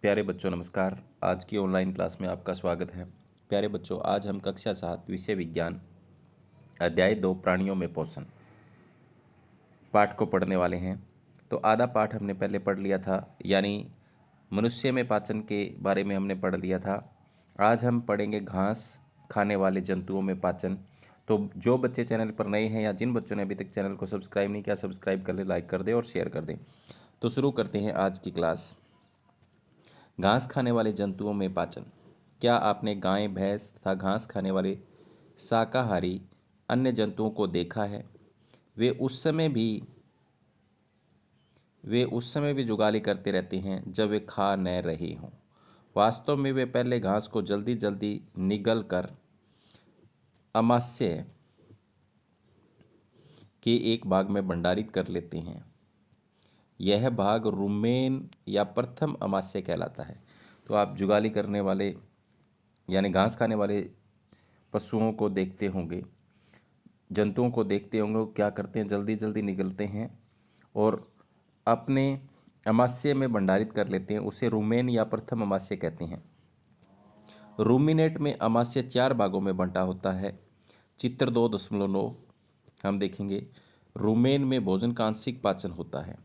प्यारे बच्चों नमस्कार। आज की ऑनलाइन क्लास में आपका स्वागत है। प्यारे बच्चों, आज हम कक्षा 7 विषय विज्ञान अध्याय 2 प्राणियों में पोषण पाठ को पढ़ने वाले हैं। तो आधा पाठ हमने पहले पढ़ लिया था, यानी मनुष्य में पाचन के बारे में हमने पढ़ लिया था। आज हम पढ़ेंगे घास खाने वाले जंतुओं में पाचन। तो जो बच्चे चैनल पर नए हैं या जिन बच्चों ने अभी तक चैनल को सब्सक्राइब नहीं किया, सब्सक्राइब कर ले, लाइक कर दे और शेयर कर दे। तो शुरू करते हैं आज की क्लास। घास खाने वाले जंतुओं में पाचन। क्या आपने गाय, भैंस तथा घास खाने वाले शाकाहारी अन्य जंतुओं को देखा है? वे उस समय भी जुगाली करते रहते हैं जब वे खा न रहे हों। वास्तव में वे पहले घास को जल्दी जल्दी निगल कर अमाशय के एक भाग में भंडारित कर लेते हैं। यह भाग रुमेन या प्रथम अमाशय कहलाता है। तो आप जुगाली करने वाले यानी घास खाने वाले पशुओं को देखते होंगे, जंतुओं को देखते होंगे, वो क्या करते हैं, जल्दी जल्दी निकलते हैं और अपने अमाशय में भंडारित कर लेते हैं। उसे रुमेन या प्रथम अमाशय कहते हैं। रूमिनेट में अमाशय 4 भागों में बंटा होता है। चित्र 2.9 हम देखेंगे। रुमेन में भोजन का आंशिक पाचन होता है।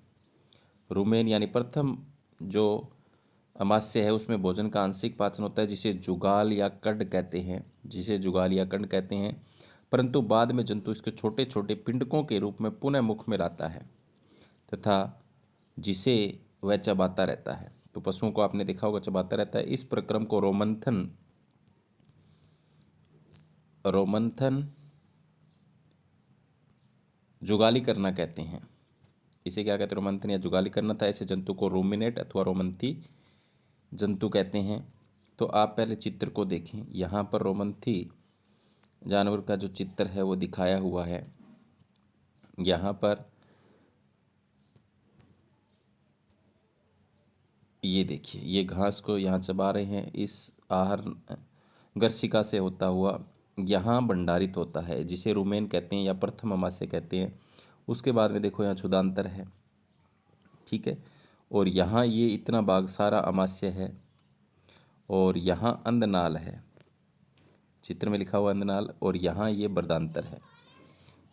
रुमेन यानी प्रथम जो अमाशय है उसमें भोजन का आंशिक पाचन होता है, जिसे जुगाल या कंड कहते हैं। परंतु बाद में जंतु इसके छोटे छोटे पिंडकों के रूप में पुनः मुख में लाता है तथा जिसे वह चबाता रहता है। तो पशुओं को आपने देखा होगा, चबाता रहता है। इस प्रक्रम को रोमंथन जुगाली करना कहते हैं। इसे क्या कहते हैं? रोमंथन या जुगाली करना था। ऐसे जंतु को रूमिनेट अथवा रोमंथी जंतु कहते हैं। तो आप पहले चित्र को देखें। यहाँ पर रोमंथी जानवर का जो चित्र है वो दिखाया हुआ है। यहाँ पर ये देखिए, ये घास को यहाँ चबा रहे हैं। इस आहार गर्शिका से होता हुआ यहाँ भंडारित होता है, जिसे रुमेन कहते हैं या प्रथम अमाशय कहते हैं। उसके बाद में देखो यहाँ क्षुधांतर है, ठीक है। और यहाँ ये इतना भाग सारा अमाशय है और यहाँ अंधनाल है, चित्र में लिखा हुआ अंधनाल। और यहाँ ये बर्दांतर है,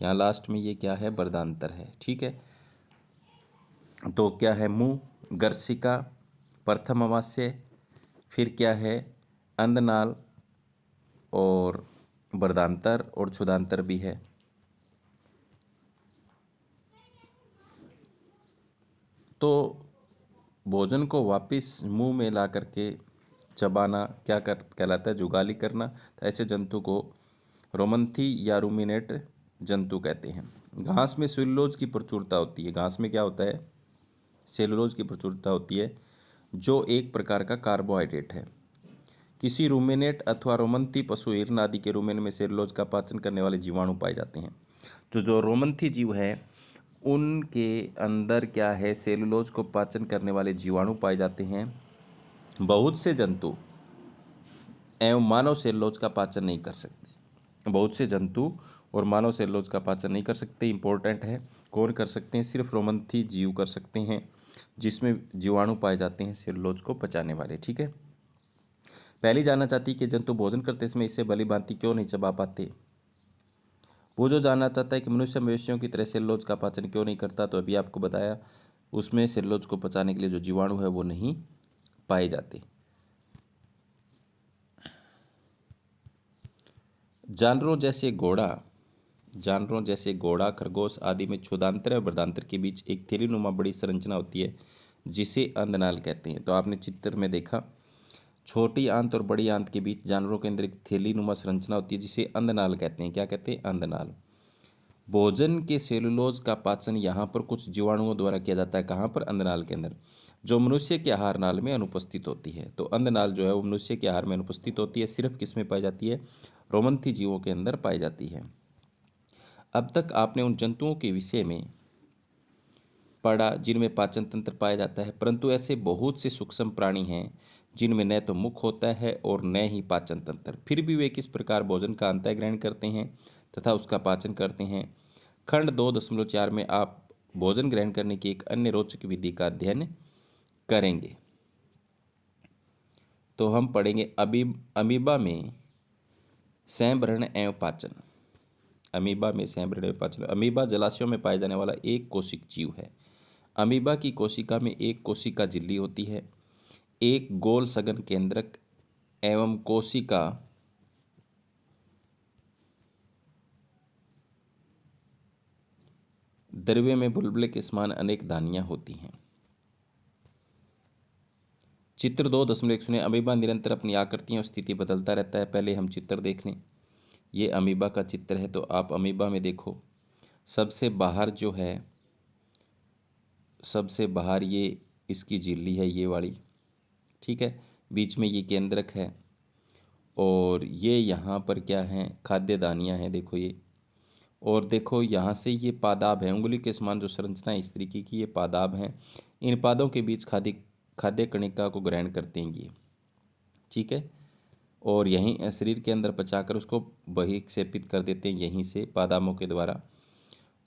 यहाँ लास्ट में ये क्या है? बर्दांतर है, ठीक है। तो क्या है? मुंह, गर्शिका, प्रथम अमाशय, फिर क्या है? अंधनाल और बर्दांतर और क्षुधांतर भी है। तो भोजन को वापस मुंह में ला करके चबाना क्या कहलाता है? जुगाली करना। तो ऐसे जंतु को रोमंथी या रूमिनेट जंतु कहते हैं। घास में सेलुलोज की प्रचुरता होती है। घास में क्या होता है? सेलुलोज की प्रचुरता होती है, जो एक प्रकार का कार्बोहाइड्रेट है। किसी रूमिनेट अथवा रोमंथी पशु, हिरण आदि के रूमेन में सेलुलोज का पाचन करने वाले जीवाणु पाए जाते हैं। तो जो रोमंथी जीव है उनके अंदर क्या है? सेलुलोज को पाचन करने वाले जीवाणु पाए जाते हैं। बहुत से जंतु एवं मानव सेलुलोज का पाचन नहीं कर सकते। बहुत से जंतु और मानव सेलुलोज का पाचन नहीं कर सकते। इंपॉर्टेंट है, कौन कर सकते हैं? सिर्फ रोमंथी जीव कर सकते हैं, जिसमें जीवाणु पाए जाते हैं सेलुलोज को पचाने वाले, ठीक है। पहली जानना चाहती कि जंतु भोजन करते समय इसे भली भांति क्यों नहीं चबा पाते। वो जो जानना चाहता है कि मनुष्य मवेशियों की तरह सेलुलोज का पाचन क्यों नहीं करता, तो अभी आपको बताया, उसमें सेलुलोज को पचाने के लिए जो जीवाणु है वो नहीं पाए जाते। जानवरों जैसे घोड़ा, खरगोश आदि में क्षुधांतर और बर्दांतर के बीच एक थैलीनुमा बड़ी संरचना होती है, जिसे अंधनाल कहते हैं। तो आपने चित्र में देखा, छोटी आंत और बड़ी आंत के बीच जानवरों के अंदर एक थैलीनुमा संरचना होती है, जिसे अंधनाल कहते हैं। क्या कहते हैं? अंधनाल। भोजन के सेलुलोज का पाचन यहाँ पर कुछ जीवाणुओं द्वारा किया जाता है। कहाँ पर? अंधनाल के अंदर, जो मनुष्य के आहार नाल में अनुपस्थित होती है। तो अंधनाल जो है वो मनुष्य के आहार में अनुपस्थित होती है। सिर्फ किस में पाई जाती है? रोमंथी जीवों के अंदर पाई जाती है। अब तक आपने उन जंतुओं के विषय में पढ़ा जिनमें पाचन तंत्र पाया जाता है, परंतु ऐसे बहुत से सूक्ष्म प्राणी हैं जिनमें न तो मुख होता है और न ही पाचन तंत्र। फिर भी वे किस प्रकार भोजन का अंतः ग्रहण करते हैं तथा उसका पाचन करते हैं। खंड 2.4 में आप भोजन ग्रहण करने की एक अन्य रोचक विधि का अध्ययन करेंगे। तो हम पढ़ेंगे अमीबा में संभरण एवं पाचन। अमीबा में संभरण एवं पाचन। अमीबा जलाशयों में पाए जाने वाला एक कोशिक जीव है। अमीबा की कोशिका में एक कोशिका झिल्ली होती है, एक गोल सघन केंद्रक एवं कोशिका द्रव्य में बुलबुले के समान अनेक धानियां होती हैं। चित्र 2.1 सुने। अमीबा निरंतर अपनी आकृति और स्थिति बदलता रहता है। पहले हम चित्र देख लें। ये अमीबा का चित्र है, तो आप अमीबा में देखो, सबसे बाहर जो है, सबसे बाहर ये इसकी झिल्ली है, ये वाली, ठीक है। बीच में ये केंद्रक है और ये यहाँ पर क्या है, खाद्य दानियाँ हैं, देखो ये। और देखो यहाँ से ये पादाब है, उंगली के समान जो संरचना है इस तरीके की, ये पादाब हैं। इन पादों के बीच खाद्य कणिका को ग्रहण करते हैं ये, ठीक है। और यहीं शरीर के अंदर पचाकर उसको बहिक्षेपित कर देते हैं यहीं से पादाबों के द्वारा।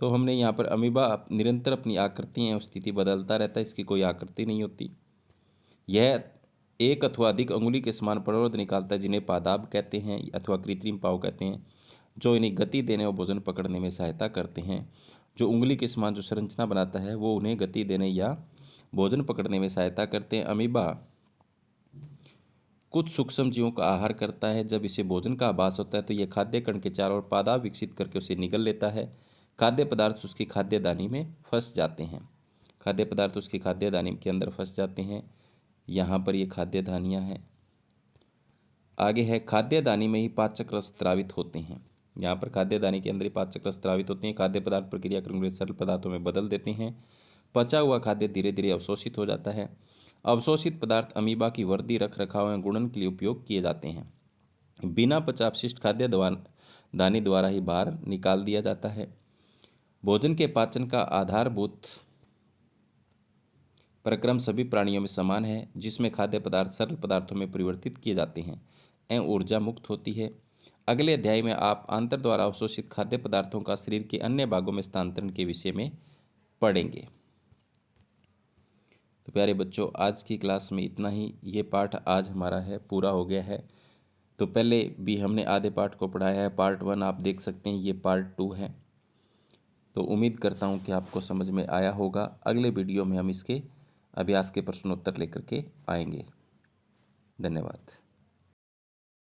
तो हमने यहाँ पर अमीबा निरंतर अपनी आकृति और स्थिति बदलता रहता है, इसकी कोई आकृति नहीं होती। यह एक अथवा अधिक अंगुली के समान प्रवर्ध निकालता है, जिन्हें पादाब कहते हैं अथवा कृत्रिम पाव कहते हैं, जो इन्हें गति देने और भोजन पकड़ने में सहायता करते हैं। जो उंगली के समान जो संरचना बनाता है वो उन्हें गति देने या भोजन पकड़ने में सहायता करते हैं। अमीबा कुछ सूक्ष्म जीवों का आहार करता है। जब इसे भोजन का आभास होता है तो यह खाद्य कण के चारों ओर पादाब विकसित करके उसे निगल लेता है। खाद्य पदार्थ उसकी खाद्यदानी में फंस जाते हैं। खाद्य पदार्थ उसकी खाद्यदानी के अंदर फंस जाते हैं। यहाँ पर ये खाद्यदानियाँ हैं। आगे है, खाद्यदानी में ही पाचक रस स्रावित होते हैं। यहाँ पर खाद्यदानी के अंदर ही पाचक रस स्रावित होते हैं। खाद्य पदार्थ प्रक्रिया क्रम सरल पदार्थों में बदल देते हैं। पचा हुआ खाद्य धीरे धीरे अवशोषित हो जाता है। अवशोषित पदार्थ अमीबा की वृद्धि, रख रखाव एवं गुणन के लिए उपयोग किए जाते हैं। बिना पचा अपशिष्ट खाद्य दानी द्वारा ही बाहर निकाल दिया जाता है। भोजन के पाचन का आधारभूत प्रक्रम सभी प्राणियों में समान है, जिसमें खाद्य पदार्थ सरल पदार्थों में परिवर्तित किए जाते हैं एवं ऊर्जा मुक्त होती है। अगले अध्याय में आप आंतर द्वारा अवशोषित खाद्य पदार्थों का शरीर के अन्य भागों में स्थानांतरण के विषय में पढ़ेंगे। तो प्यारे बच्चों, आज की क्लास में इतना ही। ये पाठ आज हमारा है पूरा हो गया है। तो पहले भी हमने आधे पाठ को पढ़ाया है, पार्ट 1 आप देख सकते हैं, ये पार्ट 2 है। तो उम्मीद करता हूँ कि आपको समझ में आया होगा। अगले वीडियो में हम इसके अभ्यास के प्रश्नोत्तर लेकर के आएंगे। धन्यवाद।